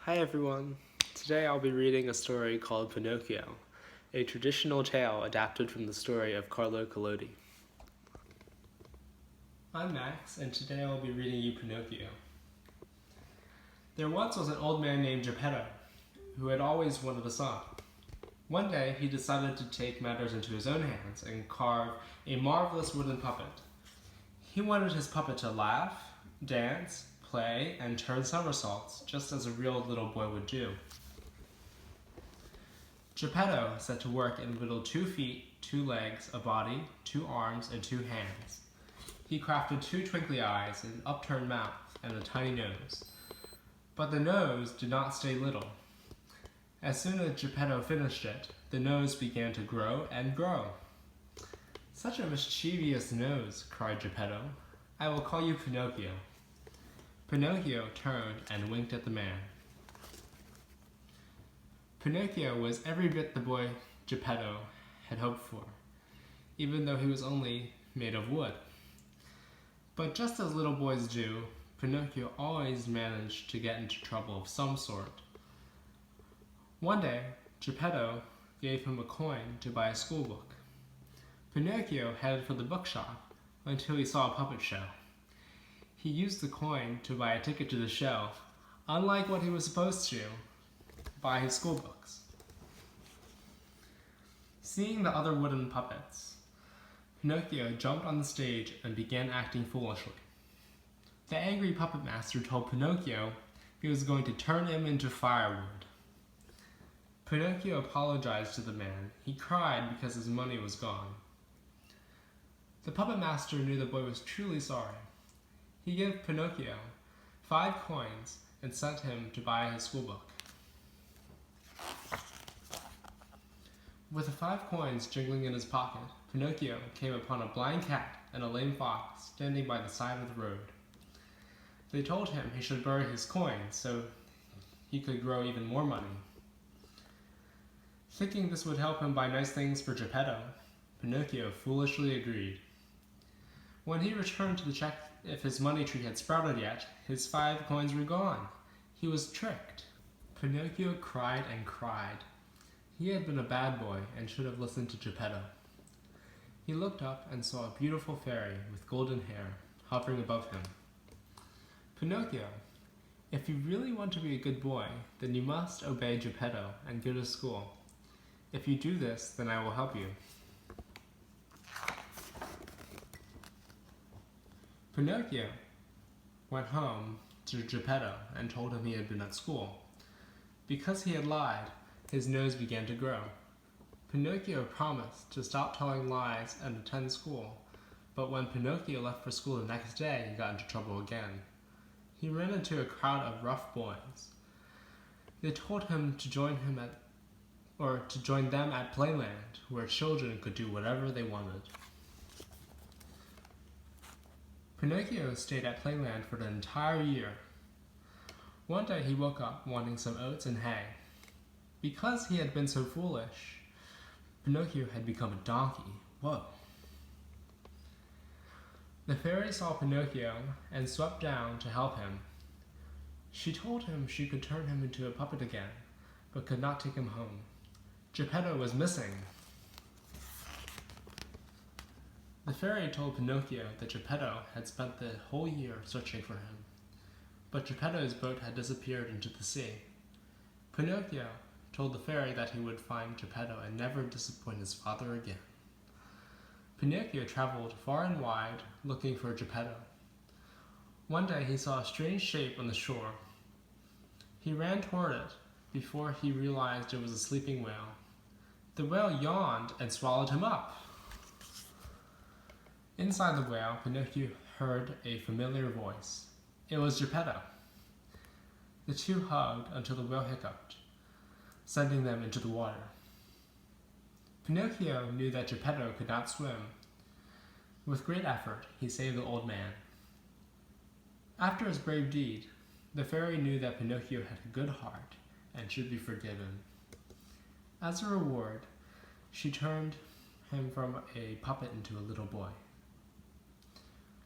Hi everyone. Today I'll be reading a story called Pinocchio, a traditional tale adapted from the story of Carlo Collodi. I'm Max, and today I'll be reading you Pinocchio. There once was an old man named Geppetto, who had always wanted a son. One day he decided to take matters into his own hands and carve a marvelous wooden puppet. He wanted his puppet to laugh, dance, play, and turn somersaults, just as a real little boy would do. Geppetto set to work and whittled 2 feet, 2 legs, a body, 2 arms, and 2 hands. He crafted 2 twinkly eyes, an upturned mouth, and a tiny nose. But the nose did not stay little. As soon as Geppetto finished it, the nose began to grow and grow. "Such a mischievous nose," cried Geppetto. "I will call you Pinocchio." Pinocchio turned and winked at the man. Pinocchio was every bit the boy Geppetto had hoped for, even though he was only made of wood. But just as little boys do, Pinocchio always managed to get into trouble of some sort. One day, Geppetto gave him a coin to buy a schoolbook. Pinocchio headed for the bookshop until he saw a puppet show. He used the coin to buy a ticket to the show, unlike what he was supposed to buy his school books. Seeing the other wooden puppets, Pinocchio jumped on the stage and began acting foolishly. The angry puppet master told Pinocchio he was going to turn him into firewood. Pinocchio apologized to the man. He cried because his money was gone. The puppet master knew the boy was truly sorry. He gave Pinocchio 5 coins and sent him to buy his schoolbook. With the 5 coins jingling in his pocket, Pinocchio came upon a blind cat and a lame fox standing by the side of the road. They told him he should bury his coins so he could grow even more money. Thinking this would help him buy nice things for Geppetto, Pinocchio foolishly agreed. When he returned to check if his money tree had sprouted yet, his 5 coins were gone. He was tricked. Pinocchio cried and cried. He had been a bad boy and should have listened to Geppetto. He looked up and saw a beautiful fairy with golden hair hovering above him. "Pinocchio, if you really want to be a good boy, then you must obey Geppetto and go to school. If you do this, then I will help you." Pinocchio went home to Geppetto and told him he had been at school. Because he had lied, his nose began to grow. Pinocchio promised to stop telling lies and attend school, but when Pinocchio left for school the next day, he got into trouble again. He ran into a crowd of rough boys. They told him to join them at Playland, where children could do whatever they wanted. Pinocchio stayed at Playland for the entire year. One day he woke up wanting some oats and hay. Because he had been so foolish, Pinocchio had become a donkey. Whoa. The fairy saw Pinocchio and swept down to help him. She told him she could turn him into a puppet again, but could not take him home. Geppetto was missing. The fairy told Pinocchio that Geppetto had spent the whole year searching for him, but Geppetto's boat had disappeared into the sea. Pinocchio told the fairy that he would find Geppetto and never disappoint his father again. Pinocchio traveled far and wide looking for Geppetto. One day he saw a strange shape on the shore. He ran toward it before he realized it was a sleeping whale. The whale yawned and swallowed him up. Inside the whale, Pinocchio heard a familiar voice. It was Geppetto. The two hugged until the whale hiccuped, sending them into the water. Pinocchio knew that Geppetto could not swim. With great effort, he saved the old man. After his brave deed, the fairy knew that Pinocchio had a good heart and should be forgiven. As a reward, she turned him from a puppet into a little boy.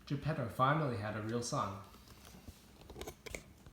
Geppetto finally had a real son.